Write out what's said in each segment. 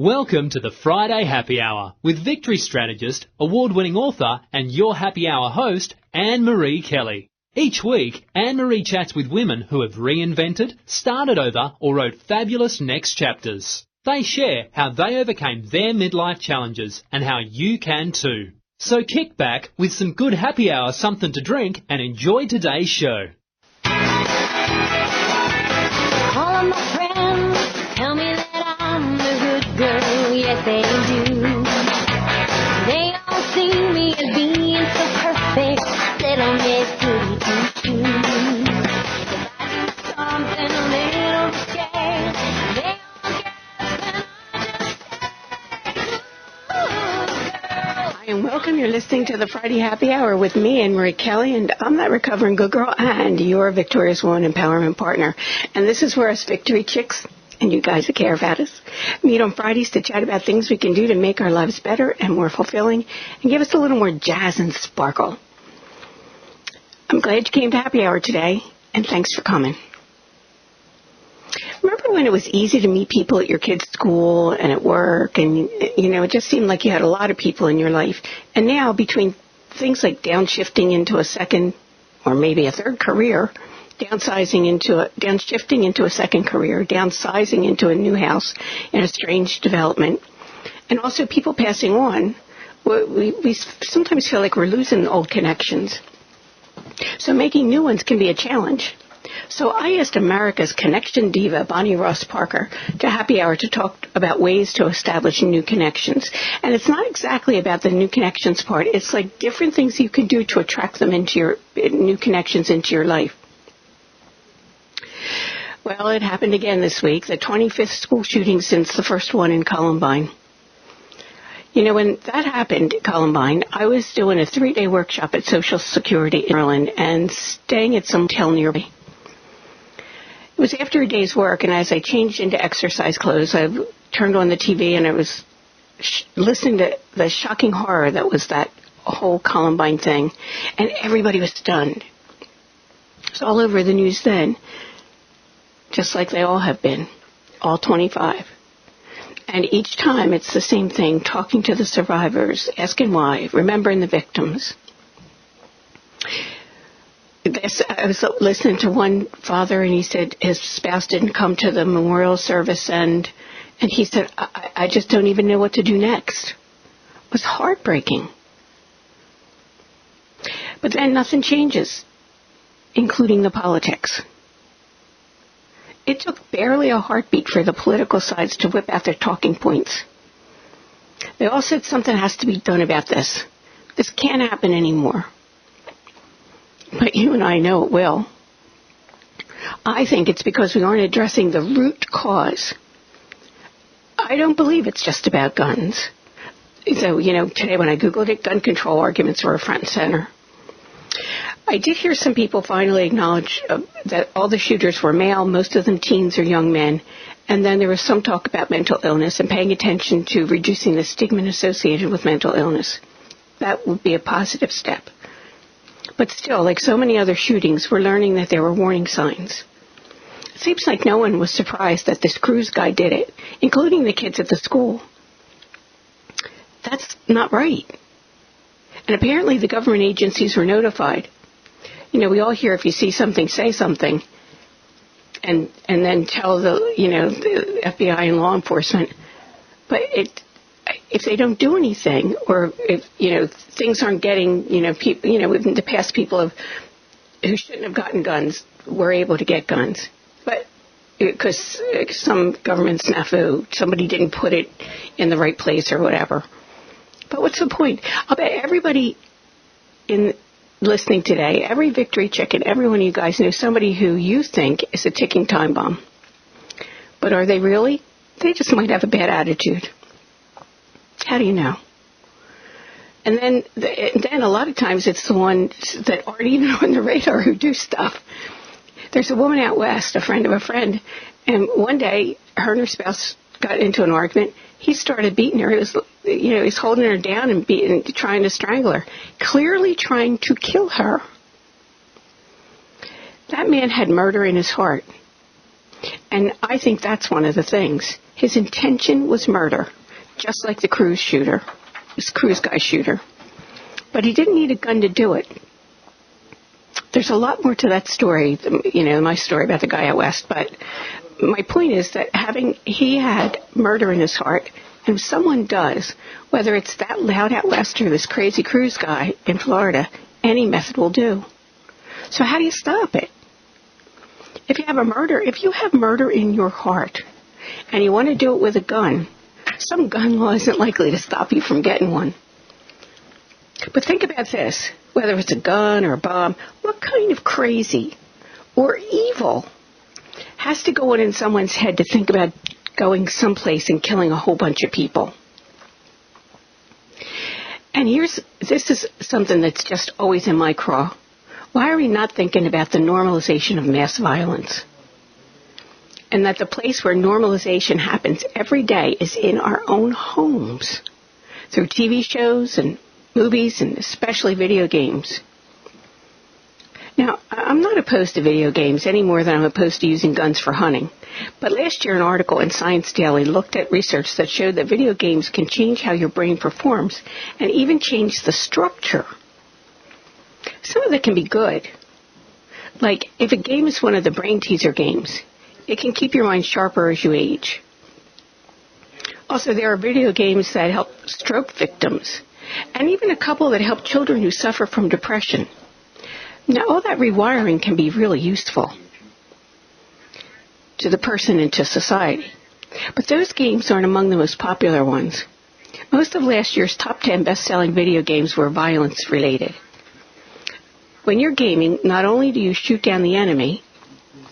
Welcome to the Friday Happy Hour with victory strategist, award-winning author and your happy hour host, Annmarie Kelly. Each week, Annmarie chats with women who have reinvented, started over or wrote fabulous next chapters. They share how they overcame their midlife challenges and how you can too. So kick back with some good happy hour something to drink and enjoy today's show. All of my friends tell me that I'm a good girl, yes they do. They all see me as being so perfect, little Miss Goody Two Shoes. If I do something a little risque, they all gasp and I just say, ooh, girl. And welcome. You're listening to the Friday Happy Hour with me, Annmarie Kelly, and I'm that recovering good girl and your Victorious Woman Empowerment Partner. And this is where us victory chicks and you guys that care about us meet on Fridays to chat about things we can do to make our lives better and more fulfilling and give us a little more jazz and sparkle. I'm glad you came to Happy Hour today, and thanks for coming. Remember when it was easy to meet people at your kids' school and at work, and, it just seemed like you had a lot of people in your life. And now, between things like downshifting into a second or maybe a third career, downshifting into a second career, downsizing into a new house in a strange development, and also people passing on, we sometimes feel like we're losing old connections. So making new ones can be a challenge. So I asked America's connection diva, Bonnie Ross Parker, to Happy Hour to talk about ways to establish new connections. And it's not exactly about the new connections part. It's like different things you can do to attract them into your new connections into your life. Well, it happened again this week, the 25th school shooting since the first one in Columbine. When that happened at Columbine, I was doing a 3-day workshop at Social Security in Maryland and staying at some hotel nearby. It was after a day's work, and as I changed into exercise clothes, I turned on the TV and I was listening to the shocking horror that was that whole Columbine thing, and everybody was stunned. It was all over the news then, just like they all have been, all 25. And each time it's the same thing, talking to the survivors, asking why, remembering the victims. I was listening to one father, and he said his spouse didn't come to the memorial service, and he said, I just don't even know what to do next. It was heartbreaking. But then nothing changes, including the politics. It took barely a heartbeat for the political sides to whip out their talking points. They all said something has to be done about this. This can't happen anymore. But you and I know it will. I think it's because we aren't addressing the root cause. I don't believe it's just about guns. So, today when I Googled it, gun control arguments were front and center. I did hear some people finally acknowledge that all the shooters were male, most of them teens or young men, and then there was some talk about mental illness and paying attention to reducing the stigma associated with mental illness. That would be a positive step. But still, like so many other shootings, we're learning that there were warning signs. It seems like no one was surprised that this cruise guy did it, including the kids at the school. That's not right. And apparently the government agencies were notified. We all hear if you see something, say something, and then tell the FBI and law enforcement. But if they don't do anything, or if things aren't getting people, in the past people who shouldn't have gotten guns were able to get guns, but because some government snafu, somebody didn't put it in the right place or whatever. But what's the point? I'll bet everybody listening today, every victory chick and every one of you guys know somebody who you think is a ticking time bomb. But are they really? They just might have a bad attitude. How do you know? And then a lot of times it's the ones that aren't even on the radar who do stuff. There's a woman out west, a friend of a friend, and one day her and her spouse got into an argument. He started beating her. He was holding her down and trying to strangle her, clearly trying to kill her. That man had murder in his heart. And I think that's one of the things. His intention was murder, just like the cruise guy shooter. But he didn't need a gun to do it. There's a lot more to that story, my story about the guy out west, but my point is that he had murder in his heart, and if someone does, whether it's that loud out west or this crazy cruise guy in Florida, any method will do. So how do you stop it? If you have murder in your heart, and you want to do it with a gun, some gun law isn't likely to stop you from getting one. But think about this. Whether it's a gun or a bomb, what kind of crazy or evil has to go on in someone's head to think about going someplace and killing a whole bunch of people? And this is something that's just always in my craw. Why are we not thinking about the normalization of mass violence? And that the place where normalization happens every day is in our own homes, through TV shows and movies and especially video games. Now, I'm not opposed to video games any more than I'm opposed to using guns for hunting. But last year, an article in Science Daily looked at research that showed that video games can change how your brain performs and even change the structure. Some of it can be good. Like, if a game is one of the brain teaser games, it can keep your mind sharper as you age. Also, there are video games that help stroke victims, and even a couple that help children who suffer from depression. Now, all that rewiring can be really useful to the person and to society. But those games aren't among the most popular ones. Most of last year's top 10 best-selling video games were violence-related. When you're gaming, not only do you shoot down the enemy,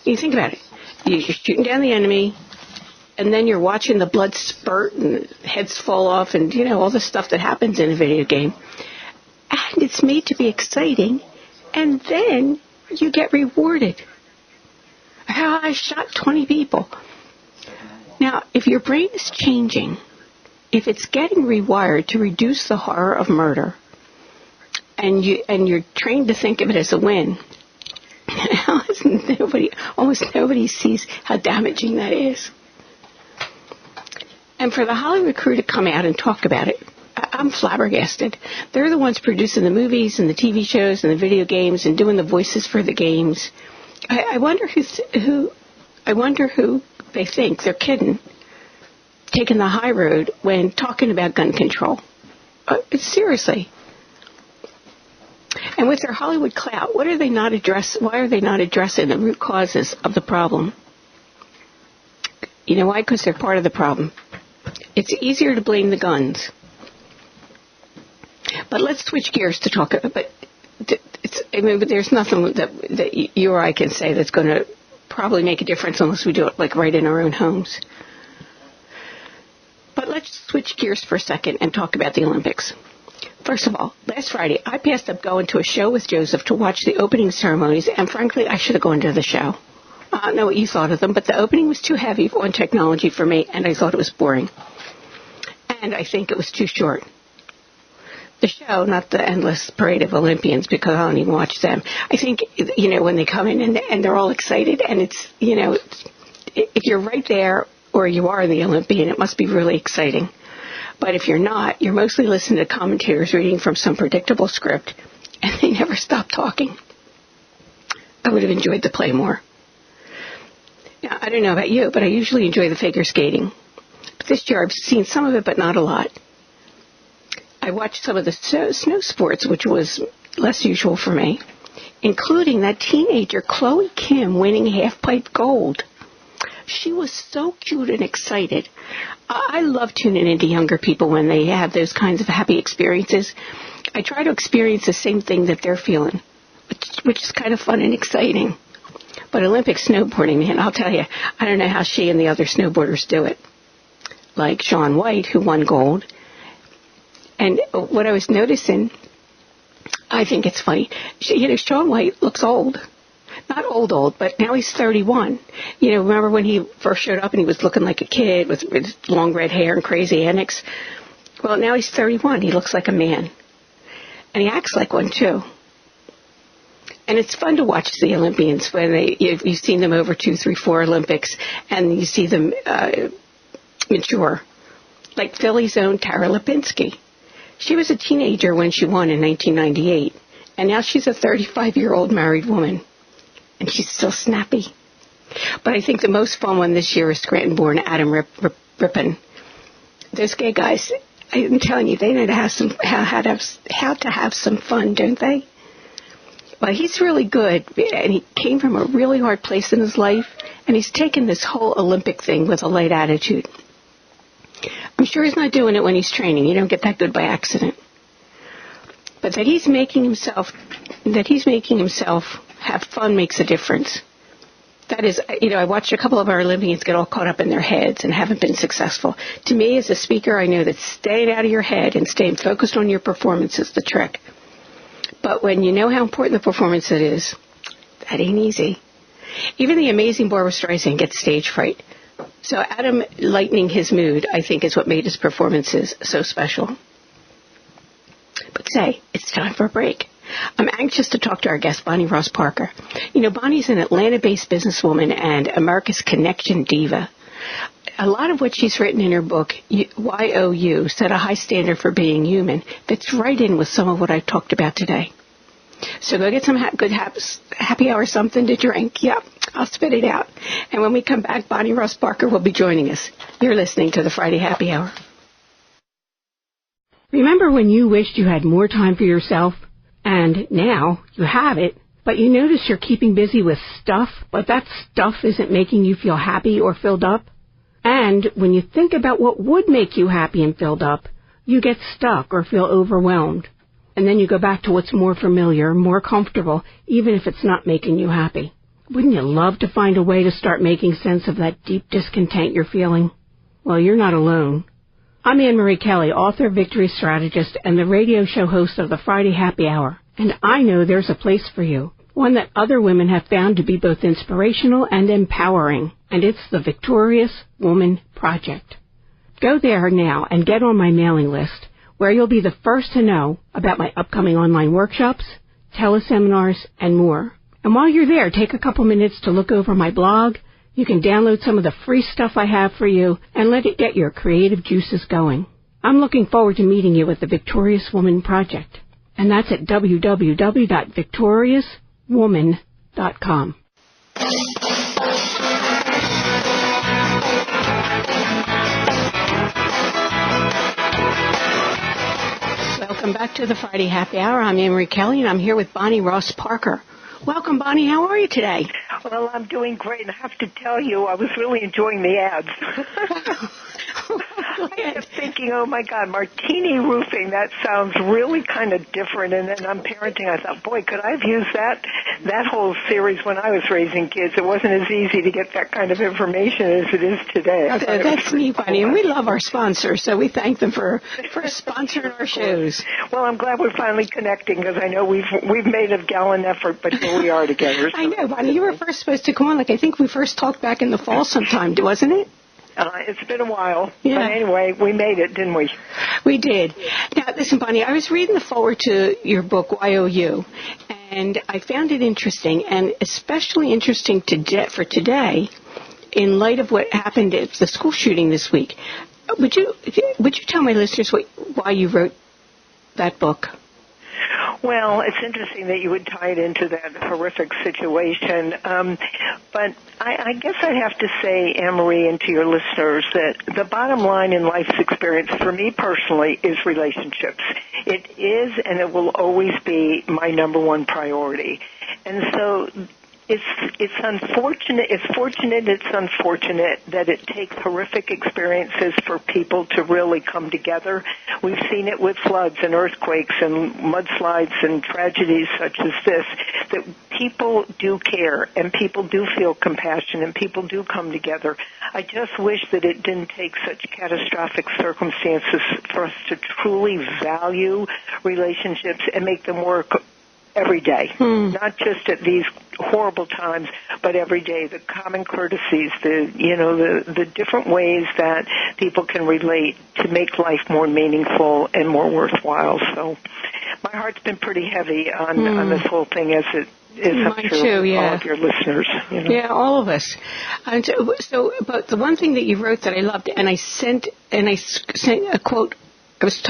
you think about it, you're shooting down the enemy, and then you're watching the blood spurt and heads fall off and, all the stuff that happens in a video game. And it's made to be exciting, and then you get rewarded. I shot 20 people. Now, if your brain is changing, if it's getting rewired to reduce the horror of murder, and you're trained to think of it as a win, almost nobody sees how damaging that is. And for the Hollywood crew to come out and talk about it, I'm flabbergasted. They're the ones producing the movies and the TV shows and the video games and doing the voices for the games. I wonder who they think they're kidding, taking the high road when talking about gun control. Seriously. And with their Hollywood clout, why are they not addressing the root causes of the problem? You know why? Because they're part of the problem. It's easier to blame the guns. But let's switch gears to talk about. But there's nothing that you or I can say that's going to probably make a difference unless we do it right in our own homes. But let's switch gears for a second and talk about the Olympics. First of all, last Friday, I passed up going to a show with Joseph to watch the opening ceremonies, and frankly, I should have gone to the show. I don't know what you thought of them, but the opening was too heavy on technology for me, and I thought it was boring. And I think it was too short. The show, not the endless parade of Olympians, because I don't even watch them. I think, when they come in and they're all excited, and it's, if you're right there or you are in the Olympian, it must be really exciting. But if you're not, you're mostly listening to commentators reading from some predictable script, and they never stop talking. I would have enjoyed the play more. Now, I don't know about you, but I usually enjoy the figure skating. But this year I've seen some of it, but not a lot. I watched some of the snow sports, which was less usual for me, including that teenager Chloe Kim winning half-pipe gold. She was so cute and excited. I love tuning into younger people when they have those kinds of happy experiences. I try to experience the same thing that they're feeling, which is kind of fun and exciting. But Olympic snowboarding, man, I'll tell you, I don't know how she and the other snowboarders do it. Like Shaun White, who won gold. And what I was noticing, I think it's funny. Shaun White looks old. Not old, but now he's 31. Remember when he first showed up and he was looking like a kid with long red hair and crazy antics? Well, now he's 31. He looks like a man. And he acts like one, too. And it's fun to watch the Olympians when you've seen them over 2, 3, 4 Olympics, and you see them mature, like Philly's own Tara Lipinski. She was a teenager when she won in 1998, and now she's a 35-year-old married woman, and she's still snappy. But I think the most fun one this year is Scranton-born Adam Rippon. Those gay guys, I'm telling you, they know how to have some fun, don't they? Well, he's really good, and he came from a really hard place in his life, and he's taken this whole Olympic thing with a light attitude. I'm sure he's not doing it when he's training. You don't get that good by accident. But that he's making himself have fun makes a difference. That is, I watched a couple of our Olympians get all caught up in their heads and haven't been successful. To me, as a speaker, I know that staying out of your head and staying focused on your performance is the trick. But when you know how important the performance it is, that ain't easy. Even the amazing Barbra Streisand gets stage fright. So Adam lightening his mood, I think, is what made his performances so special. But say, it's time for a break. I'm anxious to talk to our guest, Bonnie Ross Parker. Bonnie's an Atlanta-based businesswoman and America's Connection diva. A lot of what she's written in her book, YOU, set a high standard for being human, fits right in with some of what I've talked about today. So go get some good happy hour something to drink. Yep, I'll spit it out. And when we come back, Bonnie Ross Parker will be joining us. You're listening to the Friday Happy Hour. Remember when you wished you had more time for yourself? And now you have it, but you notice you're keeping busy with stuff, but that stuff isn't making you feel happy or filled up? And when you think about what would make you happy and filled up, you get stuck or feel overwhelmed. And then you go back to what's more familiar, more comfortable, even if it's not making you happy. Wouldn't you love to find a way to start making sense of that deep discontent you're feeling? Well, you're not alone. I'm Annmarie Kelly, author, victory strategist, and the radio show host of the Friday Happy Hour. And I know there's a place for you, one that other women have found to be both inspirational and empowering. And it's the Victorious Woman Project. Go there now and get on my mailing list, where you'll be the first to know about my upcoming online workshops, teleseminars, and more. And while you're there, take a couple minutes to look over my blog. You can download some of the free stuff I have for you and let it get your creative juices going. I'm looking forward to meeting you at the Victorious Woman Project. And that's at www.victoriouswoman.com. Welcome back to the Friday Happy Hour. I'm Annmarie Kelly, and I'm here with Bonnie Ross Parker. Welcome, Bonnie. How are you today? Well, I'm doing great, and I have to tell you, I was really enjoying the ads. I kept thinking, oh, my God, Martini Roofing, that sounds really kind of different. And then I'm parenting. I thought, boy, could I have used that whole series when I was raising kids? It wasn't as easy to get that kind of information as it is today. That's neat, Bonnie, and we love our sponsors, so we thank them for sponsoring our shows. Well, I'm glad we're finally connecting, because I know we've made a gallant effort, but here we are together. So. I know, Bonnie, you were first supposed to come on, I think we first talked back in the fall sometime, wasn't it? It's been a while, yeah. But anyway, we made it, didn't we? We did. Now, listen, Bonnie, I was reading the foreword to your book, YOU, and I found it interesting, and especially interesting for today, in light of what happened at the school shooting this week. Would you tell my listeners why you wrote that book? Well, it's interesting that you would tie it into that horrific situation. But I guess I'd have to say, Annmarie, and to your listeners, that the bottom line in life's experience for me personally is relationships. It is and it will always be my number one priority. And so it's unfortunate that it takes horrific experiences for people to really come together. We've seen it with floods and earthquakes and mudslides and tragedies such as this, that people do care and people do feel compassion and people do come together. I just wish that it didn't take such catastrophic circumstances for us to truly value relationships and make them work every day, not just at these horrible times, but every day. The common courtesies, the different ways that people can relate to make life more meaningful and more worthwhile. So my heart's been pretty heavy on this whole thing as I'm Mine sure too, yeah. all of your listeners. You know. Yeah, all of us. And so, but the one thing that you wrote that I loved, and I sent a quote.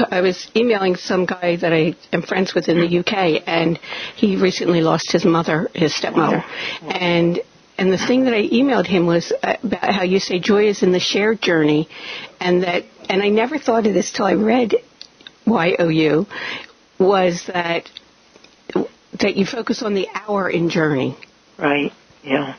I was emailing some guy that I am friends with in the UK, and he recently lost his stepmother, Wow. and the thing that I emailed him was about how you say joy is in the shared journey, and I never thought of this till I read YOU, was that you focus on the hour in journey. Right, yeah.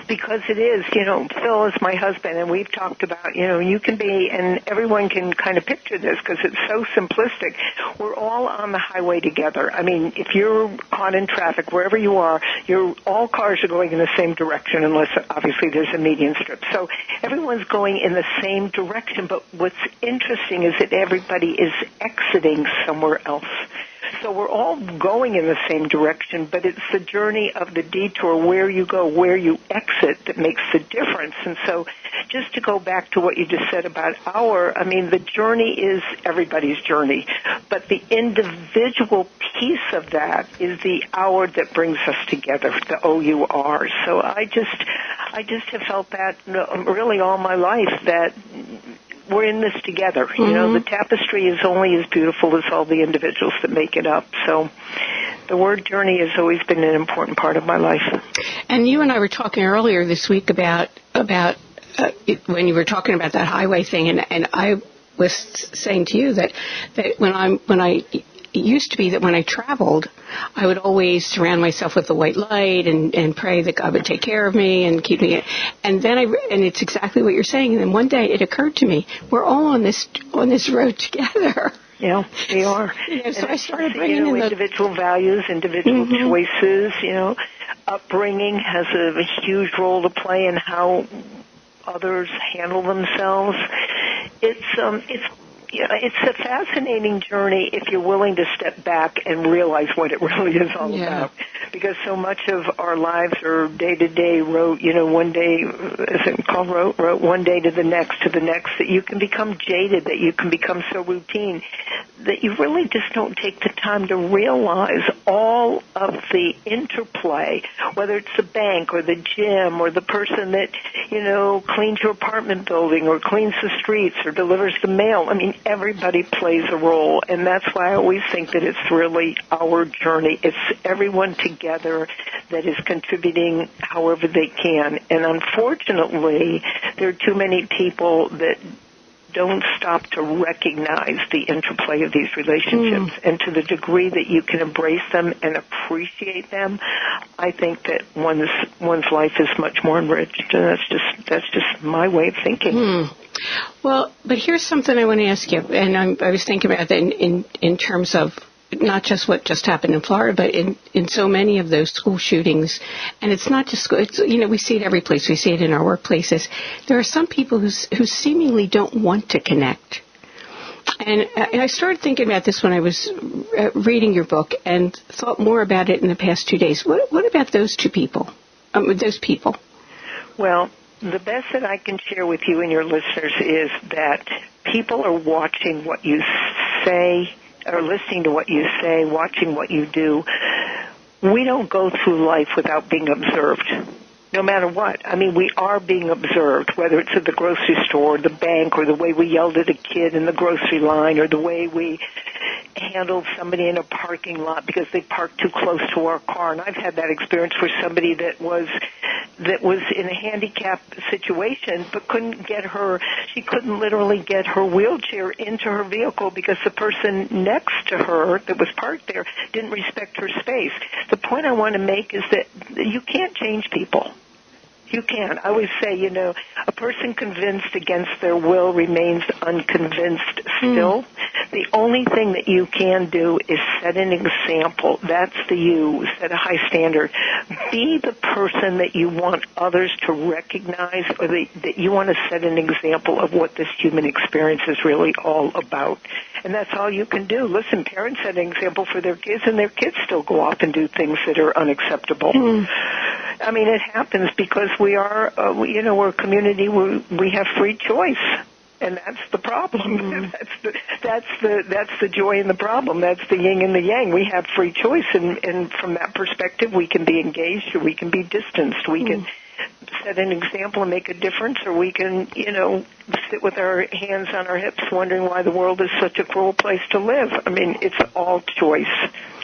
Because it is, Phil is my husband, and we've talked about, you can be, and everyone can kind of picture this because it's so simplistic. We're all on the highway together. I mean, if you're caught in traffic, wherever you are, all cars are going in the same direction unless, obviously, there's a median strip. So everyone's going in the same direction, but what's interesting is that everybody is exiting somewhere else. So we're all going in the same direction, but it's the journey of the detour, where you go, where you exit, that makes the difference. And so just to go back to what you just said about the journey is everybody's journey, but the individual piece of that is the hour that brings us together, the OUR. So I just have felt that really all my life, that we're in this together. Mm-hmm. The tapestry is only as beautiful as all the individuals that make it up. So the word journey has always been an important part of my life. And you and I were talking earlier this week about when you were talking about that highway thing, and I was saying to you that it used to be that when I traveled, I would always surround myself with the white light and pray that God would take care of me and keep me. And then and it's exactly what you're saying. And then one day it occurred to me, we're all on this road together. Yeah, we are. So I started bringing in individual values, individual mm-hmm. choices. Upbringing has a huge role to play in how others handle themselves. It's a fascinating journey if you're willing to step back and realize what it really is all about. Because so much of our lives are day-to-day one day, is it called rote, one day to the next, that you can become jaded, that you can become so routine, that you really just don't take the time to realize all of the interplay, whether it's the bank or the gym or the person that, cleans your apartment building or cleans the streets or delivers the mail. I mean, everybody plays a role, and that's why I always think that it's really our journey. It's everyone together that is contributing however they can. And unfortunately, there are too many people that don't stop to recognize the interplay of these relationships. And to the degree that you can embrace them and appreciate them, I think that one's life is much more enriched. And that's just my way of thinking. Well, but here's something I want to ask you, and I was thinking about that in terms of not just what just happened in Florida, but in so many of those school shootings. And it's not just school. It's, we see it every place. We see it in our workplaces. There are some people who seemingly don't want to connect. And I started thinking about this when I was reading your book and thought more about it in the past 2 days. What about those people? Well, the best that I can share with you and your listeners is that people are watching what you say, or listening to what you say, watching what you do. We don't go through life without being observed, no matter what. I mean, we are being observed, whether it's at the grocery store, or the bank, or the way we yelled at a kid in the grocery line, or the way we handled somebody in a parking lot because they parked too close to our car. And I've had that experience where somebody that was in a handicap situation but she couldn't literally get her wheelchair into her vehicle because the person next to her that was parked there didn't respect her space. The point I want to make is that you can't change people. You can. I always say, a person convinced against their will remains unconvinced still. The only thing that you can do is set an example. That's the you. Set a high standard. Be the person that you want others to recognize, or that you want to set an example of what this human experience is really all about. And that's all you can do. Listen, parents set an example for their kids, and their kids still go off and do things that are unacceptable. I mean, it happens because we're a community where we have free choice. And that's the problem. That's the joy in the problem. That's the yin and the yang. We have free choice, and from that perspective, we can be engaged or we can be distanced. We can set an example and make a difference, or we can, sit with our hands on our hips wondering why the world is such a cruel place to live. I mean, it's all choice.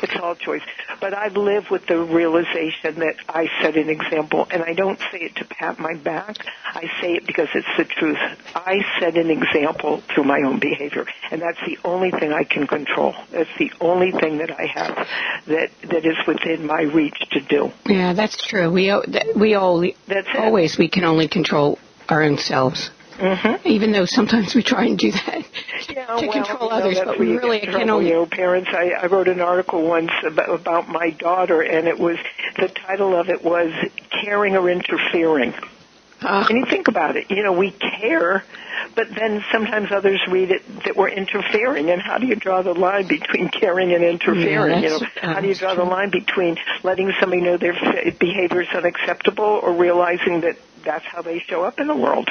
It's all choice. But I live with the realization that I set an example, and I don't say it to pat my back. I say it because it's the truth. I set an example through my own behavior, and that's the only thing I can control. That's the only thing that I have that is within my reach to do. Yeah, that's true. We can only control our own selves. Mm-hmm. Even though sometimes we try and do that to control others, but we really can only. Parents. I wrote an article once about my daughter, and the title of it was "Caring or Interfering." And you think about it, we care, but then sometimes others read it that we're interfering. And how do you draw the line between caring and interfering? How do you draw the line between letting somebody know their behavior is unacceptable or realizing that that's how they show up in the world?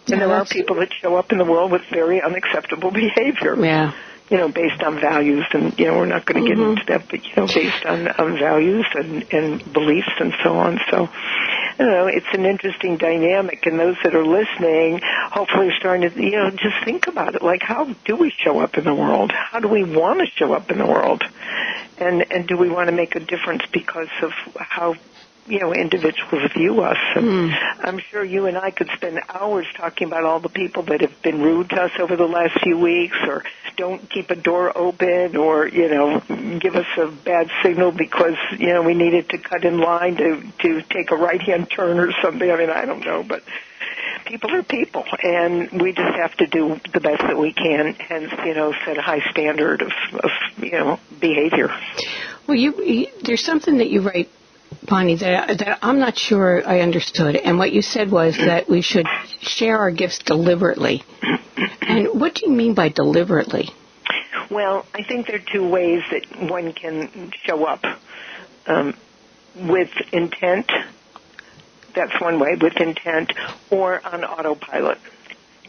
And there are people that show up in the world with very unacceptable behavior. Yeah. Based on values, and, we're not going to get into that, but, based on values and beliefs and so on. So, it's an interesting dynamic, and those that are listening hopefully are starting to, just think about it. Like, how do we show up in the world? How do we want to show up in the world? And do we want to make a difference because of how individuals view us. And I'm sure you and I could spend hours talking about all the people that have been rude to us over the last few weeks, or don't keep a door open, or, give us a bad signal because, we needed to cut in line to take a right-hand turn or something. I mean, I don't know, but people are people, and we just have to do the best that we can, hence, set a high standard of behavior. Well, there's something that you write, Bonnie, that I'm not sure I understood. And what you said was that we should share our gifts deliberately. And what do you mean by deliberately? Well, I think there are two ways that one can show up. With intent, that's one way, with intent, or on autopilot.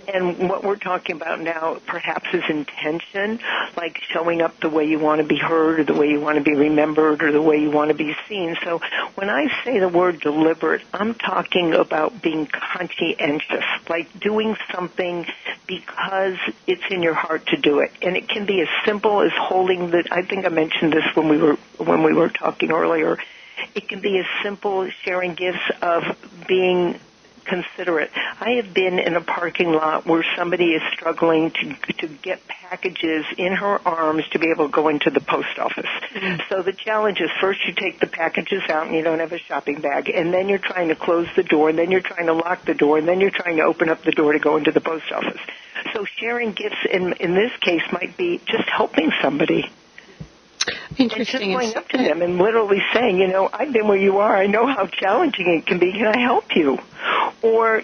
And what we're talking about now perhaps is intention, like showing up the way you want to be heard or the way you want to be remembered or the way you want to be seen. So when I say the word deliberate, I'm talking about being conscientious, like doing something because it's in your heart to do it. And it can be as simple as holding I think I mentioned this when we were talking earlier. It can be as simple as sharing gifts of being considerate. I have been in a parking lot where somebody is struggling to get packages in her arms to be able to go into the post office. Mm-hmm. So the challenge is first you take the packages out and you don't have a shopping bag, and then you're trying to close the door, and then you're trying to lock the door, and then you're trying to open up the door to go into the post office. So sharing gifts in this case might be just helping somebody. Interesting. And just going up to them and literally saying, I've been where you are. I know how challenging it can be. Can I help you? Or,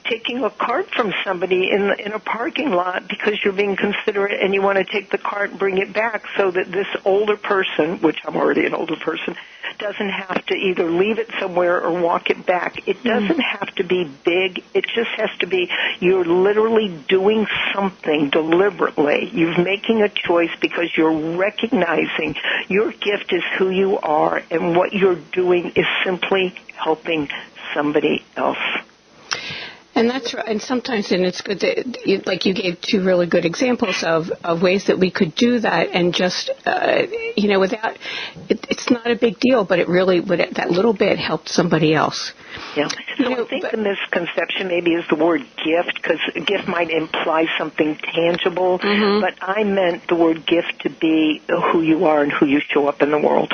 taking a cart from somebody in a parking lot because you're being considerate and you want to take the cart and bring it back so that this older person, which I'm already an older person, doesn't have to either leave it somewhere or walk it back. It doesn't have to be big. It just has to be you're literally doing something deliberately. You're making a choice because you're recognizing your gift is who you are, and what you're doing is simply helping somebody else. And that's right. And sometimes, and it's good that, you gave two really good examples of ways that we could do that, and just, without, it's not a big deal, but it really, that little bit helped somebody else. Yeah. So I think the misconception maybe is the word gift, because a gift might imply something tangible, but I meant the word gift to be who you are and who you show up in the world.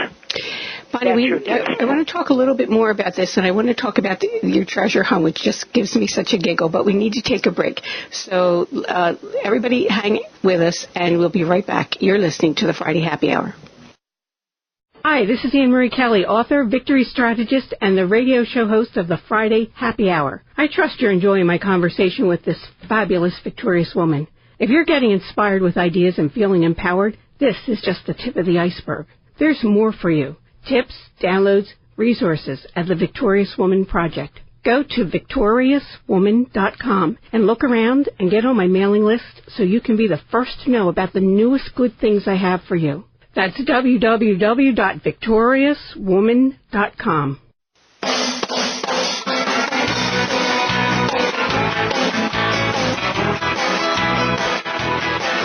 Bonnie, I want to talk a little bit more about this, and I want to talk about your treasure hunt, which just gives me such a giggle, but we need to take a break. So everybody hang with us, and we'll be right back. You're listening to the Friday Happy Hour. Hi, this is Annmarie Kelly, author, victory strategist, and the radio show host of the Friday Happy Hour. I trust you're enjoying my conversation with this fabulous, victorious woman. If you're getting inspired with ideas and feeling empowered, this is just the tip of the iceberg. There's more for you. Tips, downloads, resources at the Victorious Woman Project. Go to victoriouswoman.com and look around and get on my mailing list so you can be the first to know about the newest good things I have for you. That's www.victoriouswoman.com.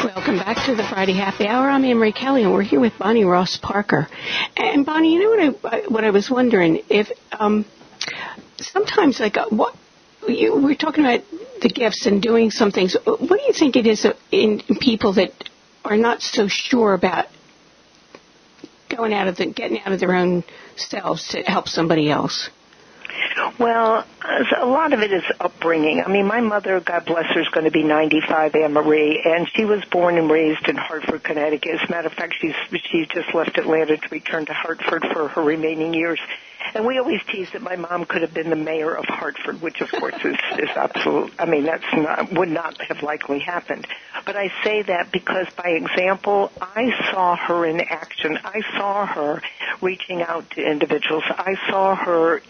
Welcome back to the Friday Happy Hour. I'm Annmarie Kelly, and we're here with Bonnie Ross Parker. And Bonnie, you know what I was wondering, if sometimes we're talking about the gifts and doing some things. What do you think it is in people that are not so sure about getting out of their own selves to help somebody else? Well, a lot of it is upbringing. I mean, my mother, God bless her, is going to be 95, Annmarie, and she was born and raised in Hartford, Connecticut. As a matter of fact, she just left Atlanta to return to Hartford for her remaining years. And we always tease that my mom could have been the mayor of Hartford, which, of course, is absolute. I mean, would not have likely happened. But I say that because, by example, I saw her in action. I saw her reaching out to individuals. I saw her,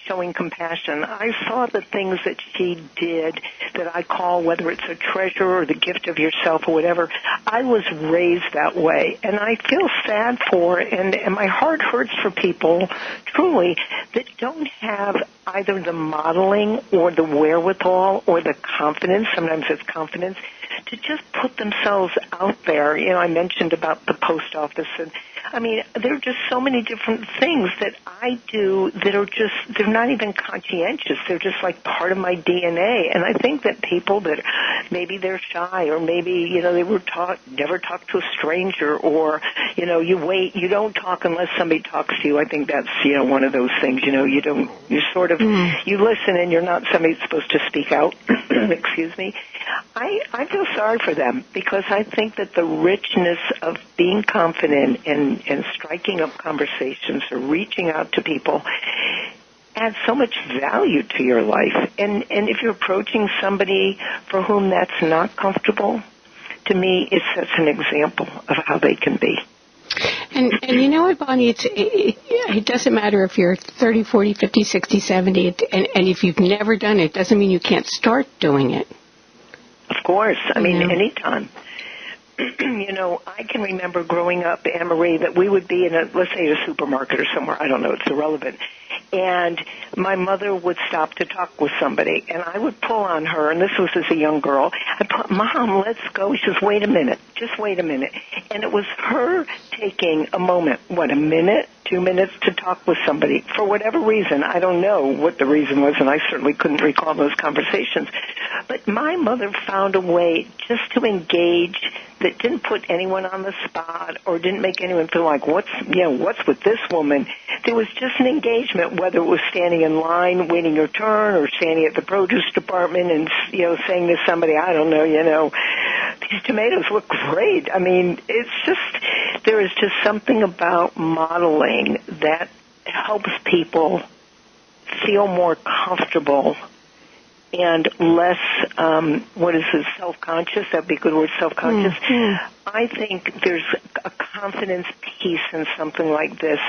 showing compassion. I saw the things that she did that I call, whether it's a treasure or the gift of yourself or whatever. I was raised that way, and I feel sad for, and my heart hurts for people, truly, that don't have either the modeling or the wherewithal or the confidence, sometimes it's confidence, to just put themselves out there. I mentioned about the post office, and I mean, there are just so many different things that I do that are they're not even conscientious. They're just like part of my DNA. And I think that people that maybe they're shy, or maybe, they were never talk to a stranger, or, you don't talk unless somebody talks to you. I think that's, one of those things, you sort of, you listen and you're not somebody that's supposed to speak out. Excuse me. I feel sorry for them, because I think that the richness of being confident and striking up conversations or reaching out to people adds so much value to your life. And if you're approaching somebody for whom that's not comfortable, to me, it sets an example of how they can be. And you know what, Bonnie, it doesn't matter if you're 30, 40, 50, 60, 70, and if you've never done it, it doesn't mean you can't start doing it. Of course. I mean, anytime. I can remember growing up, Annmarie, that we would be in let's say a supermarket or somewhere. I don't know. It's irrelevant. And my mother would stop to talk with somebody, and I would pull on her, and this was as a young girl. I'd put, Mom, let's go. She says, wait a minute. Just wait a minute. And it was her taking a moment, a minute, 2 minutes to talk with somebody. For whatever reason, I don't know what the reason was, and I certainly couldn't recall those conversations. But my mother found a way just to engage that didn't put anyone on the spot or didn't make anyone feel like, what's with this woman? There was just an engagement, whether it was standing in line, waiting your turn, or standing at the produce department and, saying to somebody, I don't know, these tomatoes look great. I mean, there is just something about modeling that helps people feel more comfortable and less, self-conscious? That'd be a good word, self-conscious. Mm-hmm. I think there's a confidence piece in something like this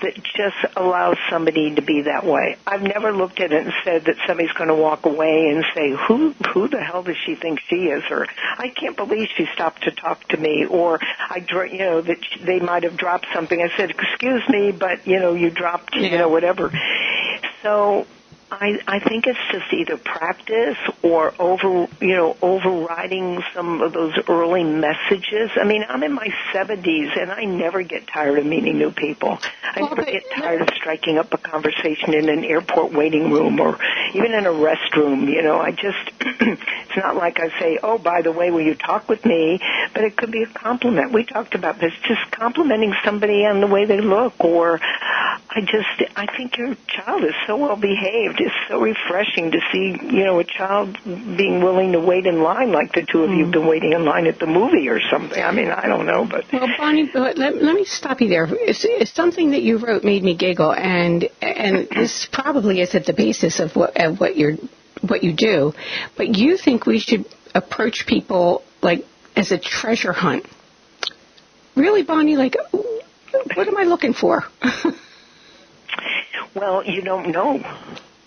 that just allows somebody to be that way. I've never looked at it and said that somebody's going to walk away and say, who the hell does she think she is? Or, I can't believe she stopped to talk to me. Or, that they might have dropped something. I said, excuse me, but, you dropped, whatever. So I think it's just either practice or overriding some of those early messages. I mean, I'm in my 70s, and I never get tired of meeting new people. I never get tired of striking up a conversation in an airport waiting room or even in a restroom. It's not like I say, oh, by the way, will you talk with me? But it could be a compliment. We talked about this, just complimenting somebody on the way they look, or I think your child is so well behaved. It's so refreshing to see, a child being willing to wait in line like the two of you have been waiting in line at the movie or something. I mean, I don't know, but... Well, Bonnie, let me stop you there. It's something that you wrote made me giggle, and this probably is at the basis of what you do, but you think we should approach people like as a treasure hunt. Really, Bonnie, like, what am I looking for? Well, you don't know.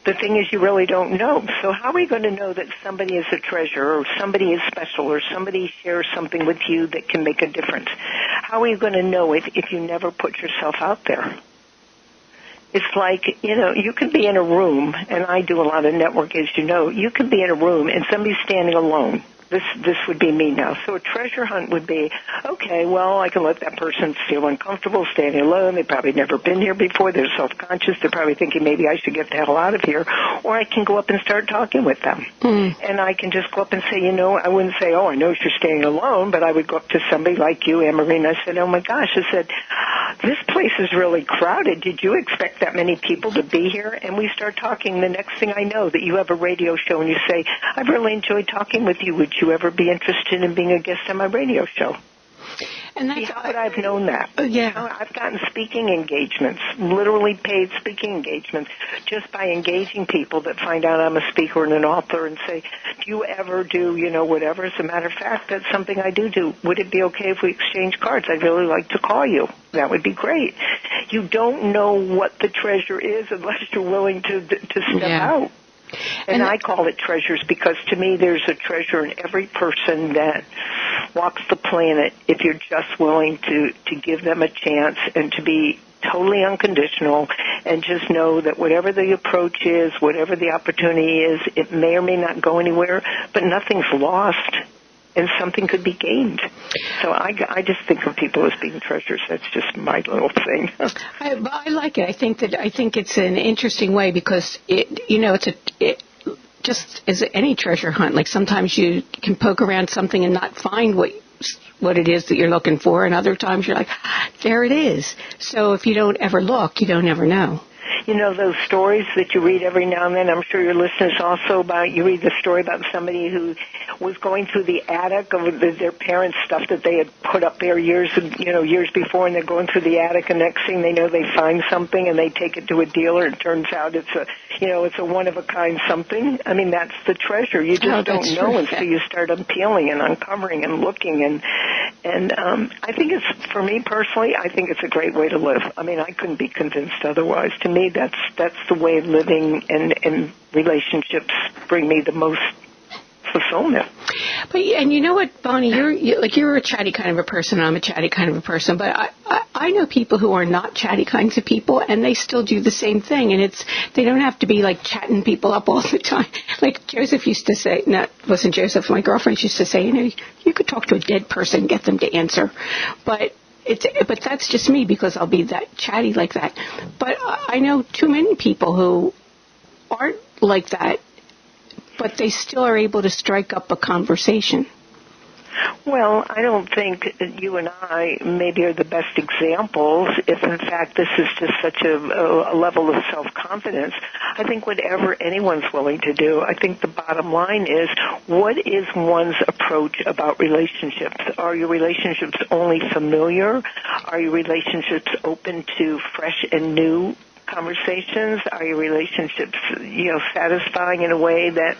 the thing is you really don't know. So how are we going to know that somebody is a treasure or somebody is special or somebody shares something with you that can make a difference? How are you going to know it if you never put yourself out there? It's like, you could be in a room, and I do a lot of network, as you know. You could be in a room and somebody's standing alone. This would be me now. So a treasure hunt would be, okay, well, I can let that person feel uncomfortable, standing alone. They've probably never been here before. They're self-conscious. They're probably thinking maybe I should get the hell out of here. Or I can go up and start talking with them. And I can just go up and say, I wouldn't say, oh, I know you're staying alone, but I would go up to somebody like you, Annmarie, and I said, oh, my gosh. I said, this place is really crowded. Did you expect that many people to be here? And we start talking. The next thing I know that you have a radio show and you say, I've really enjoyed talking with you. Would you ever be interested in being a guest on my radio show? And that's, see, how would I have known that? Yeah. I've gotten speaking engagements, literally paid speaking engagements, just by engaging people that find out I'm a speaker and an author and say, do you ever do, whatever? As a matter of fact, that's something I do. Would it be okay if we exchange cards? I'd really like to call you. That would be great. You don't know what the treasure is unless you're willing to step out. And I call it treasures because to me there's a treasure in every person that walks the planet if you're just willing to give them a chance and to be totally unconditional and just know that whatever the approach is, whatever the opportunity is, it may or may not go anywhere, but nothing's lost and something could be gained. So I just think of people as being treasures. That's just my little thing. I like it. I think it's an interesting way because it just as any treasure hunt. Like sometimes you can poke around something and not find what it is that you're looking for, and other times you're like, there it is. So if you don't ever look, you don't ever know. Those stories that you read every now and then, I'm sure your listeners also you read the story about somebody who was going through the attic of their parents' stuff that they had put up there years before, and they're going through the attic, and next thing they know, they find something, and they take it to a dealer, and it turns out it's a one-of-a-kind something. I mean, that's the treasure. You just don't know until you start unpeeling and uncovering and looking, and I think for me personally, I think it's a great way to live. I mean, I couldn't be convinced otherwise. To me, that's the way of living, and relationships bring me the most fulfillment. And you know what, Bonnie, you're a chatty kind of a person, I'm a chatty kind of a person, but I know people who are not chatty kinds of people, and they still do the same thing, and they don't have to be like chatting people up all the time. Like Joseph used to say, wasn't Joseph, my girlfriend used to say, you could talk to a dead person and get them to answer, but that's just me because I'll be that chatty like that. But I know too many people who aren't like that, but they still are able to strike up a conversation. Well, I don't think that you and I maybe are the best examples if, in fact, this is just such a level of self-confidence. I think whatever anyone's willing to do, I think the bottom line is, what is one's approach about relationships? Are your relationships only familiar? Are your relationships open to fresh and new conversations? Are your relationships, satisfying in a way that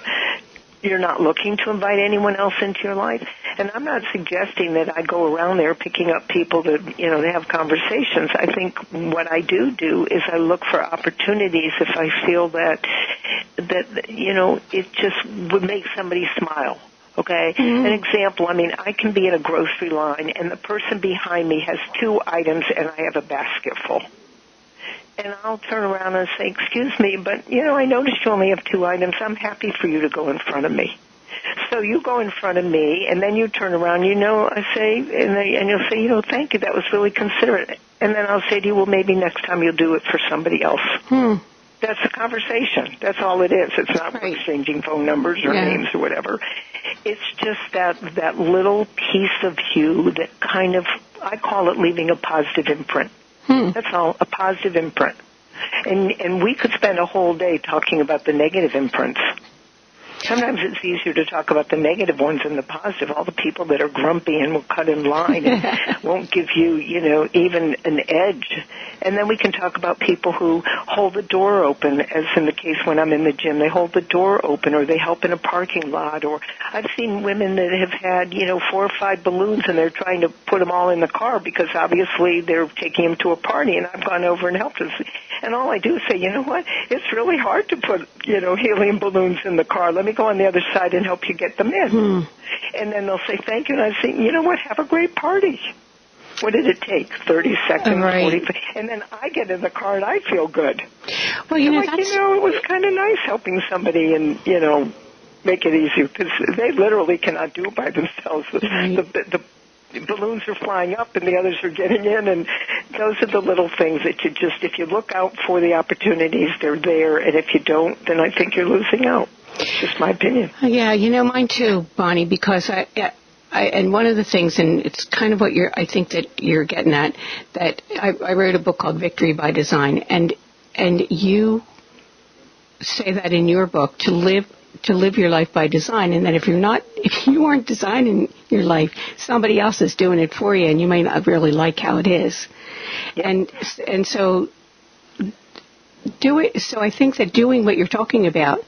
you're not looking to invite anyone else into your life? And I'm not suggesting that I go around there picking up people to have conversations. I think what I do is I look for opportunities if I feel that it just would make somebody smile. Okay? Mm-hmm. An example, I can be in a grocery line and the person behind me has 2 items and I have a basket full. And I'll turn around and say, excuse me, but, I noticed you only have 2 items. I'm happy for you to go in front of me. So you go in front of me, and then you turn around, I say, and you'll say, thank you, that was really considerate. And then I'll say to you, well, maybe next time you'll do it for somebody else. That's a conversation. That's all it is. It's not exchanging phone numbers or names or whatever. It's just that little piece of you that kind of, I call it leaving a positive imprint. That's all, a positive imprint. And we could spend a whole day talking about the negative imprints. Sometimes it's easier to talk about the negative ones than the positive, all the people that are grumpy and will cut in line and won't give you, even an edge. And then we can talk about people who hold the door open, as in the case when I'm in the gym. They hold the door open, or they help in a parking lot. Or I've seen women that have had, 4 or 5 balloons, and they're trying to put them all in the car because obviously they're taking them to a party, and I've gone over and helped them. And all I do is say, you know what, it's really hard to put, helium balloons in the car. Let me go on the other side and help you get them in. And then they'll say, thank you, and I say, you know what, have a great party. What did it take? 30 seconds, right. 40, and then I get in the car and I feel good. Well, it was kind of nice helping somebody and, make it easy, because they literally cannot do it by themselves. Right. The balloons are flying up and the others are getting in, and those are the little things that if you look out for the opportunities, they're there, and if you don't, then I think you're losing out. It's just my opinion. Yeah, mine too, Bonnie, because and one of the things, and it's kind of what I think that you're getting at, that I wrote a book called Victory by Design, and you say that in your book, to live your life by design, and that if you aren't designing your life, somebody else is doing it for you, and you may not really like how it is. Yep. And so do it. So I think that doing what you're talking about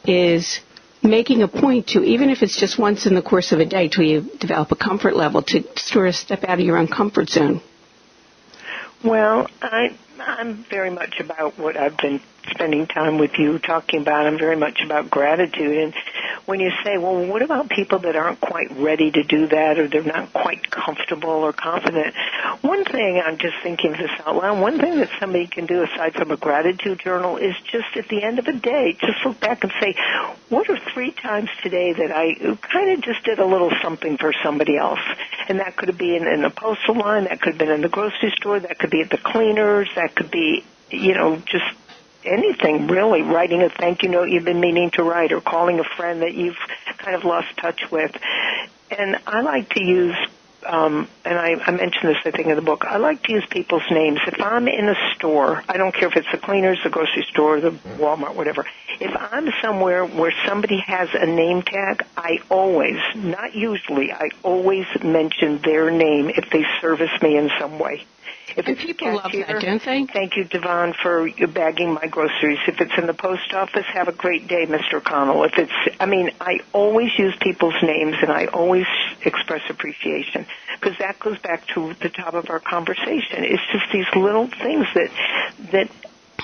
is making a point to, even if it's just once in the course of a day till you develop a comfort level, to sort of step out of your own comfort zone. Well, I'm very much about what I've been spending time with you talking about. I'm very much about gratitude. And when you say, well, what about people that aren't quite ready to do that, or they're not quite comfortable or confident? One thing, I'm just thinking this out loud, one thing that somebody can do aside from a gratitude journal is just at the end of a day, just look back and say, what are 3 times today that I kind of just did a little something for somebody else? And that could have been in the postal line, that could have been in the grocery store, that could be at the cleaners, that could be, just anything, really, writing a thank you note you've been meaning to write, or calling a friend that you've kind of lost touch with. And I like to use, and I mentioned this, I think, in the book, I like to use people's names. If I'm in a store, I don't care if it's the cleaners, the grocery store, the Walmart, whatever, if I'm somewhere where somebody has a name tag, I always, not usually, I always mention their name if they service me in some way. If and people love that, don't they? Thank you, Devon, for bagging my groceries. If it's in the post office, have a great day, Mr. Connell. I always use people's names, and I always express appreciation, because that goes back to the top of our conversation. It's just these little things that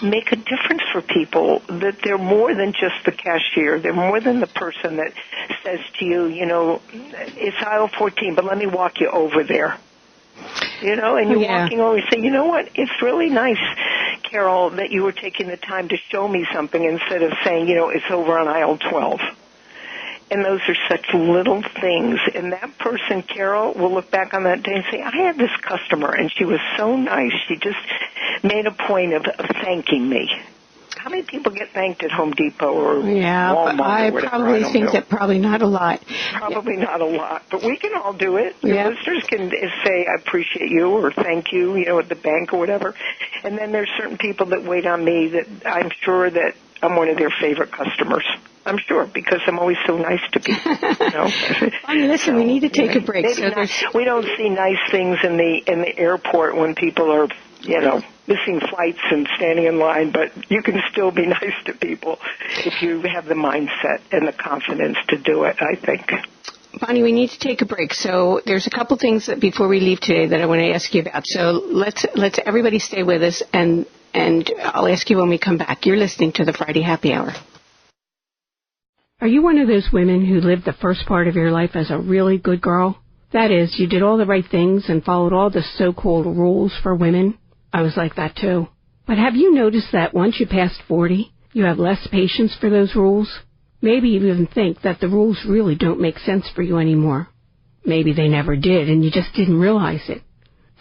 make a difference for people, that they're more than just the cashier. They're more than the person that says to you, it's aisle 14, but let me walk you over there. And you're walking over and saying, you know what, it's really nice, Carol, that you were taking the time to show me something instead of saying, it's over on aisle 12. And those are such little things. And that person, Carol, will look back on that day and say, I had this customer, and she was so nice. She just made a point of thanking me. How many people get thanked at Home Depot or Walmart I or whatever? probably think that probably not a lot. Probably not a lot, but we can all do it. The listeners can say, I appreciate you, or thank you, at the bank or whatever. And then there's certain people that wait on me that I'm sure that I'm one of their favorite customers. I'm sure, because I'm always so nice to people. Listen, we need to take a break. We don't see nice things in the airport when people are, missing flights and standing in line, but you can still be nice to people if you have the mindset and the confidence to do it, I think. Bonnie, we need to take a break. So there's a couple things that before we leave today that I want to ask you about. So let's everybody stay with us, and I'll ask you when we come back. You're listening to the Friday Happy Hour. Are you one of those women who lived the first part of your life as a really good girl? That is, you did all the right things and followed all the so-called rules for women? I was like that too. But have you noticed that once you passed 40, you have less patience for those rules? Maybe you even think that the rules really don't make sense for you anymore. Maybe they never did and you just didn't realize it.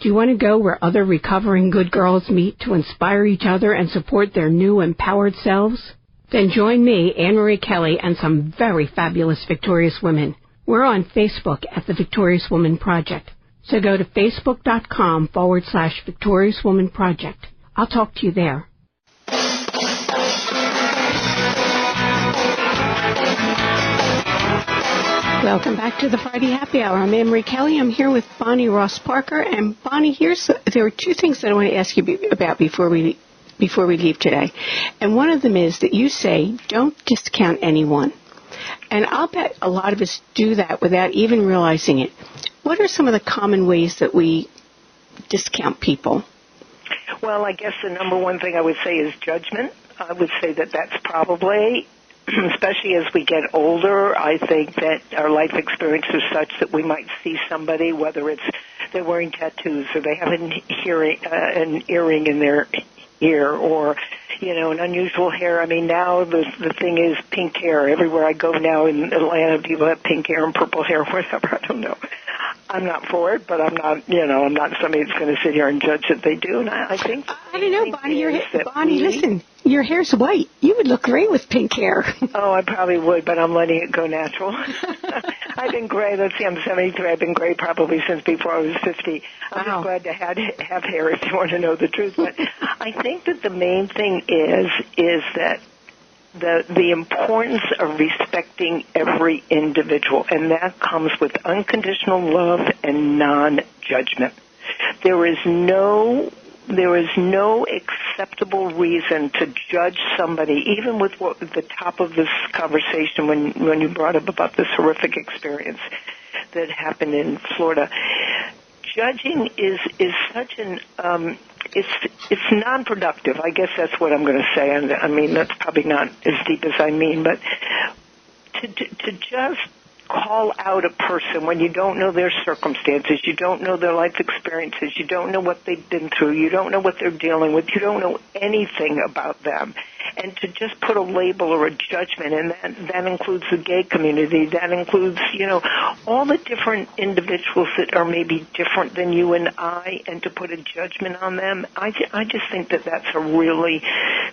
Do you want to go where other recovering good girls meet to inspire each other and support their new empowered selves? Then join me, Annmarie Kelly, and some very fabulous victorious women. We're on Facebook at the Victorious Woman Project. So go to facebook.com/Victorious Woman Project. I'll talk to you there. Welcome back to the Friday Happy Hour. I'm Annmarie Kelly. I'm here with Bonnie Ross Parker. And Bonnie, there are two things that I want to ask you about before we leave today. And one of them is that you say, don't discount anyone. And I'll bet a lot of us do that without even realizing it. What are some of the common ways that we discount people? Well, I guess the number one thing I would say is judgment. I would say that that's probably, especially as we get older, I think that our life experience is such that we might see somebody, whether it's they're wearing tattoos or they have an earring in their ear or, an unusual hair. I mean, now the thing is pink hair. Everywhere I go now in Atlanta, people have pink hair and purple hair, whatever. I don't know. I'm not for it, but I'm not, I'm not somebody that's going to sit here and judge that they do. And I think... I don't know, Bonnie. Listen, your hair's white. You would look great with pink hair. Oh, I probably would, but I'm letting it go natural. I've been gray. Let's see, I'm 73. I've been gray probably since before I was 50. I'm just glad to have hair if you want to know the truth. But I think that the main thing is that the importance of respecting every individual, and that comes with unconditional love and non-judgment. There is no acceptable reason to judge somebody, even with the top of this conversation when you brought up about this horrific experience that happened in Florida. Judging is such an it's non-productive. I guess that's what I'm going to say. And I mean, that's probably not as deep as I mean, but to just call out a person when you don't know their circumstances, you don't know their life experiences, you don't know what they've been through, you don't know what they're dealing with, you don't know anything about them, and to just put a label or a judgment, and that includes the gay community, that includes, all the different individuals that are maybe different than you and I, and to put a judgment on them, I just think that that's a really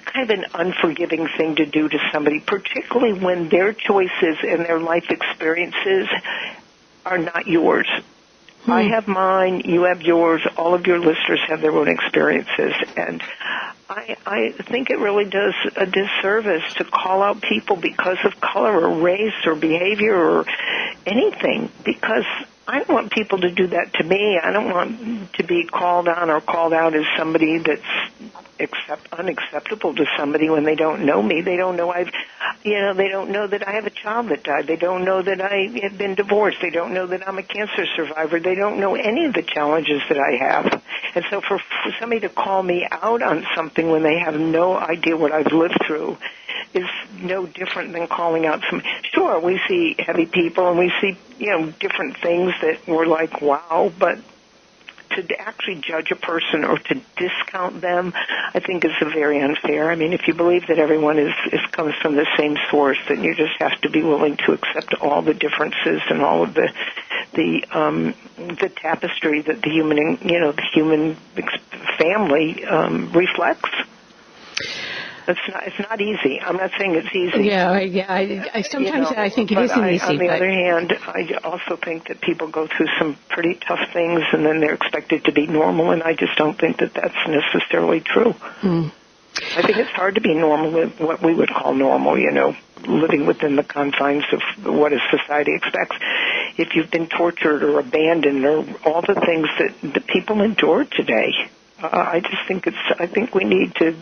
kind of an unforgiving thing to do to somebody, particularly when their choices and their life experiences are not yours. I have mine, you have yours, all of your listeners have their own experiences, and I think it really does a disservice to call out people because of color or race or behavior or anything, because I don't want people to do that to me. I don't want to be called on or called out as somebody that's unacceptable to somebody when they don't know me. They don't know they don't know that I have a child that died. They don't know that I have been divorced. They don't know that I'm a cancer survivor. They don't know any of the challenges that I have. And so for somebody to call me out on something when they have no idea what I've lived through is no different than calling out some. Sure, we see heavy people and we see, different things that we're like, wow, but to actually judge a person or to discount them, I think is very unfair. I mean, if you believe that everyone comes from the same source, then you just have to be willing to accept all the differences and all of the tapestry that the human family reflects. It's not easy. I'm not saying it's easy. I sometimes I think it isn't easy. On the other hand, I also think that people go through some pretty tough things, and then they're expected to be normal, and I just don't think that that's necessarily true. I think it's hard to be normal with what we would call normal, living within the confines of what a society expects. If you've been tortured or abandoned or all the things that the people endure today, I think we need to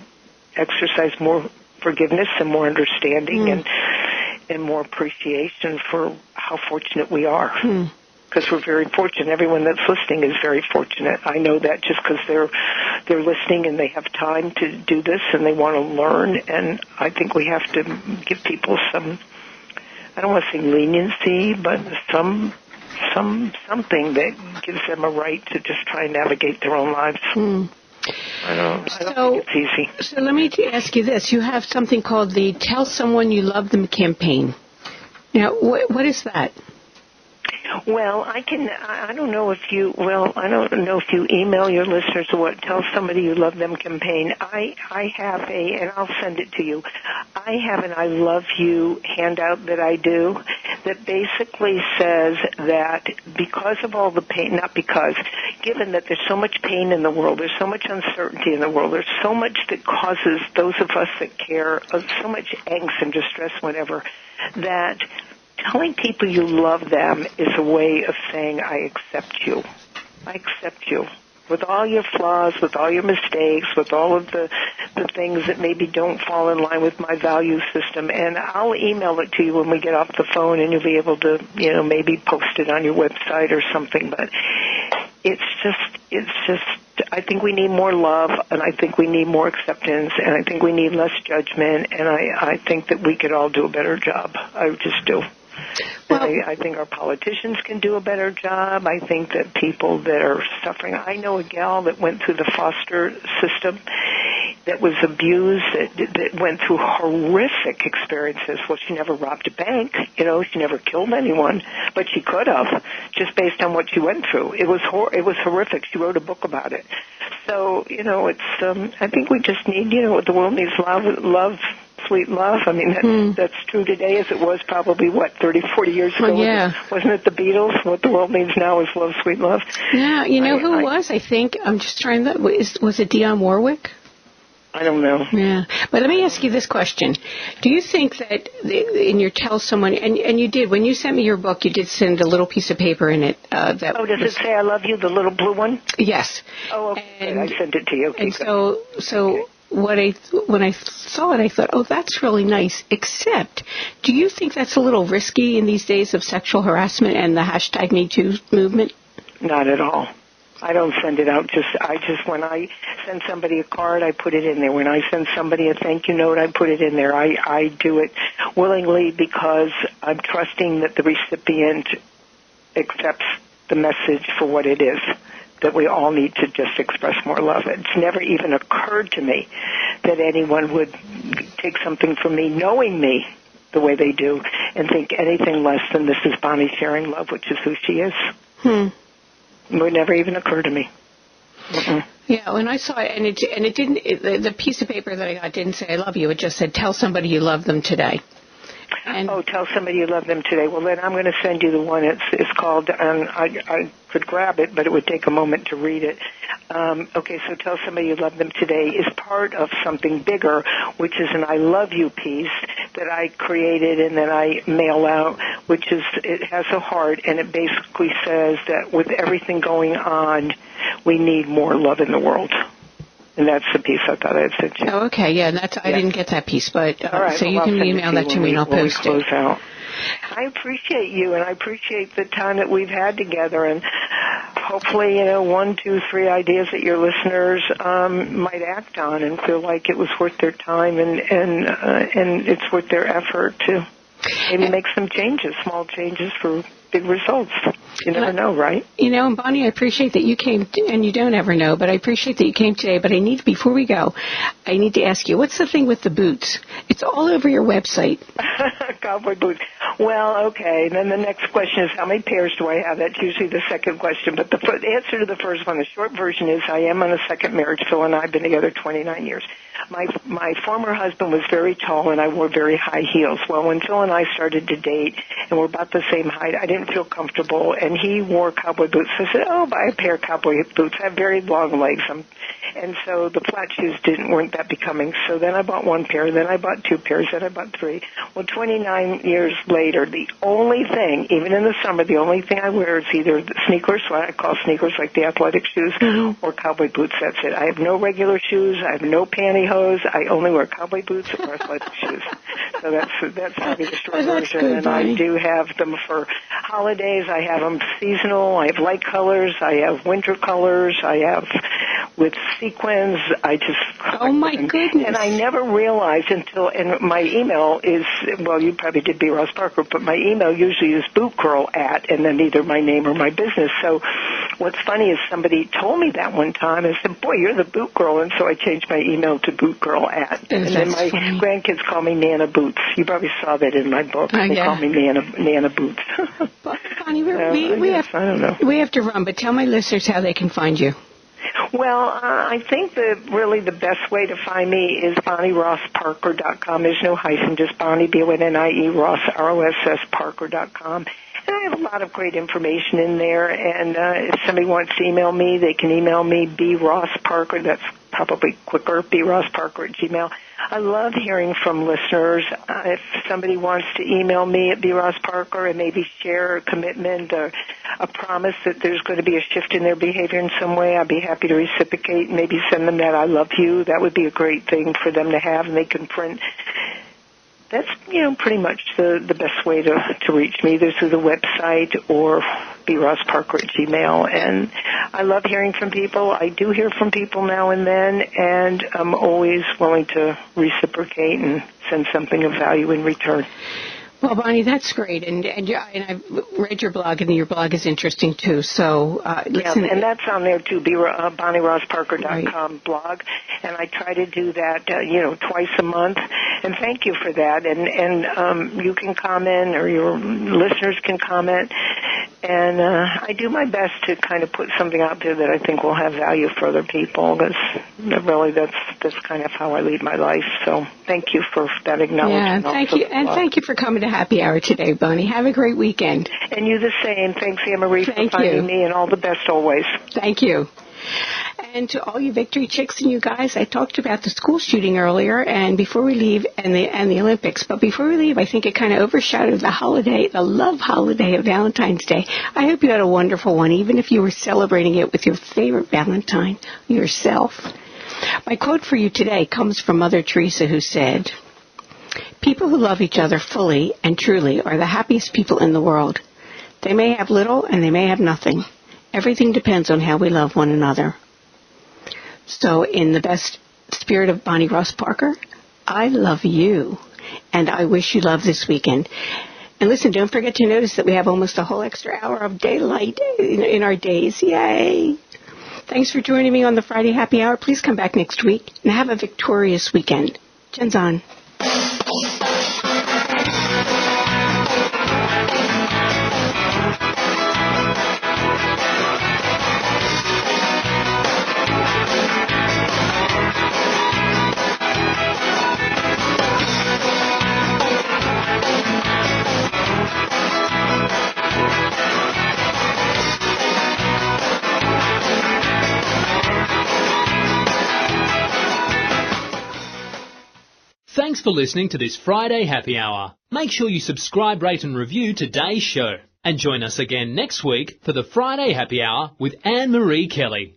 exercise more forgiveness and more understanding and more appreciation for how fortunate we are. Because we're very fortunate. Everyone that's listening is very fortunate. I know that just because they're listening and they have time to do this and they want to learn. And I think we have to give people some, I don't want to say leniency, but something that gives them a right to just try and navigate their own lives. I don't think it's easy. So let me ask you this. You have something called the Tell Someone You Love Them campaign. Now, what is that? Well, I don't know if you email your listeners or what, Tell Somebody You Love Them campaign. I have and I'll send it to you. I have an I Love You handout that I do that basically says that because of all the pain, given that there's so much pain in the world, there's so much uncertainty in the world, there's so much that causes those of us that care so much angst and distress, whatever, that telling people you love them is a way of saying, I accept you. I accept you. With all your flaws, with all your mistakes, with all of the things that maybe don't fall in line with my value system. And I'll email it to you when we get off the phone, and you'll be able to, maybe post it on your website or something. But it's just, I think we need more love, and I think we need more acceptance, and I think we need less judgment, and I think that we could all do a better job. I just do. Well, I think our politicians can do a better job. I think that people that are suffering, I know a gal that went through the foster system that was abused, that went through horrific experiences. Well, she never robbed a bank, she never killed anyone, but she could have, just based on what she went through. It was horrific. She wrote a book about it. So, it's, I think we just need, the world needs love, sweet love. I mean, that's true today as it was probably, 30, 40 years ago? Well, yeah. Wasn't it the Beatles? What the world needs now is love, sweet love. Yeah, who was, I think, I'm just trying to, was it Dionne Warwick? I don't know. Yeah. But let me ask you this question. Do you think that in your tell someone, and you did, when you sent me your book, you did send a little piece of paper in it. Does it say I love you, the little blue one? Yes. Oh, okay. And I sent it to you. Okay, and so okay. When I saw it, I thought, oh, that's really nice, except, do you think that's a little risky in these days of sexual harassment and the hashtag #MeToo movement? Not at all. I don't send it out. When I send somebody a card, I put it in there. When I send somebody a thank you note, I put it in there. I do it willingly because I'm trusting that the recipient accepts the message for what it is, that we all need to just express more love. It's never even occurred to me that anyone would take something from me, knowing me the way they do, and think anything less than this is Bonnie sharing love, which is who she is. It would never even occur to me. Yeah, when I saw it, and it didn't. The piece of paper that I got didn't say "I love you." It just said "Tell somebody you love them today." Tell somebody you love them today. Well, then I'm going to send you the one. It's called, and I could grab it, but it would take a moment to read it. Okay, so tell somebody you love them today is part of something bigger, which is an I love you piece that I created and that I mail out, which is, it has a heart, and it basically says that with everything going on, we need more love in the world. And that's the piece I thought I'd sent you. Oh, okay, yeah, I didn't get that piece, but all right, so you can email that to me and I'll post it. Out. I appreciate you, and I appreciate the time that we've had together, and hopefully, 1, 2, 3 ideas that your listeners might act on and feel like it was worth their time and it's worth their effort to maybe make some changes, small changes for big results. You never know, right? And Bonnie, I appreciate that you came, and you don't ever know, but I appreciate that you came today. But before we go, I need to ask you, what's the thing with the boots? It's all over your website. Cowboy boots. Well, okay. Then the next question is, how many pairs do I have? That's usually the second question. But the answer to the first one, the short version is, I am on a second marriage. Phil and I have been together 29 years. My former husband was very tall, and I wore very high heels. Well, when Phil and I started to date, and we're about the same height, I didn't feel comfortable, and he wore cowboy boots. So I said, buy a pair of cowboy boots. I have very long legs. And so the flat shoes weren't that becoming. So then I bought one pair, then I bought 2 pairs, then I bought 3. Well, 29 years later, the only thing, even in the summer, the only thing I wear is either sneakers, what I call sneakers like the athletic shoes, or cowboy boots. That's it. I have no regular shoes. I have no pantyhose. I only wear cowboy boots or athletic shoes. So that's probably the short version. Good, and Bonnie. I do have them for holidays. I have them seasonal. I have light colors. I have winter colors. I have with sequins. Oh, my goodness. And I never realized until, and my email is, well, you probably did B. Ross Parker, but my email usually is bootgirl @ and then either my name or my business. So what's funny is somebody told me that one time. I said, boy, you're the boot girl. And so I changed my email to bootgirl @ And then my grandkids call me Nana Boots. You probably saw that in my book. They call me Nana Boots. Bonnie, we have to run, but tell my listeners how they can find you. Well, I think really the best way to find me is BonnieRossParker.com. There's no hyphen, just Bonnie, BONNIE, Ross, ROSS, Parker.com. And I have a lot of great information in there, and if somebody wants to email me, they can email me, brossparker, that's probably quicker, brossparker@gmail.com. I love hearing from listeners. If somebody wants to email me at brossparker and maybe share a commitment or a promise that there's going to be a shift in their behavior in some way, I'd be happy to reciprocate and maybe send them that I love you. That would be a great thing for them to have, and they can print. That's, pretty much the best way to reach me, either through the website or brossparker@gmail.com. And I love hearing from people. I do hear from people now and then, and I'm always willing to reciprocate and send something of value in return. Well, Bonnie, that's great, and I've read your blog, and your blog is interesting too. So, listen, and that's on there too, BonnieRossParker.com right. blog, and I try to do that, twice a month. And thank you for that. And you can comment, or your listeners can comment, and I do my best to kind of put something out there that I think will have value for other people. Because really, that's kind of how I lead my life. So, thank you for that acknowledgement. Yeah, thank you, and thank you for coming to Happy Hour today, Bonnie. Have a great weekend. And you the same. Thanks, Annmarie, for finding me, and all the best always. Thank you. And to all you Victory Chicks and you guys, I talked about the school shooting earlier, and before we leave, and the Olympics. But before we leave, I think it kind of overshadowed the love holiday of Valentine's Day. I hope you had a wonderful one, even if you were celebrating it with your favorite Valentine, yourself. My quote for you today comes from Mother Teresa, who said, "People who love each other fully and truly are the happiest people in the world. They may have little and they may have nothing. Everything depends on how we love one another." So in the best spirit of Bonnie Ross Parker, I love you, and I wish you love this weekend. And listen, don't forget to notice that we have almost a whole extra hour of daylight in our days. Yay! Thanks for joining me on the Friday Happy Hour. Please come back next week and have a victorious weekend. Jen's on. Thanks for listening to this Friday Happy Hour. Make sure you subscribe, rate and review today's show. And join us again next week for the Friday Happy Hour with Annmarie Kelly.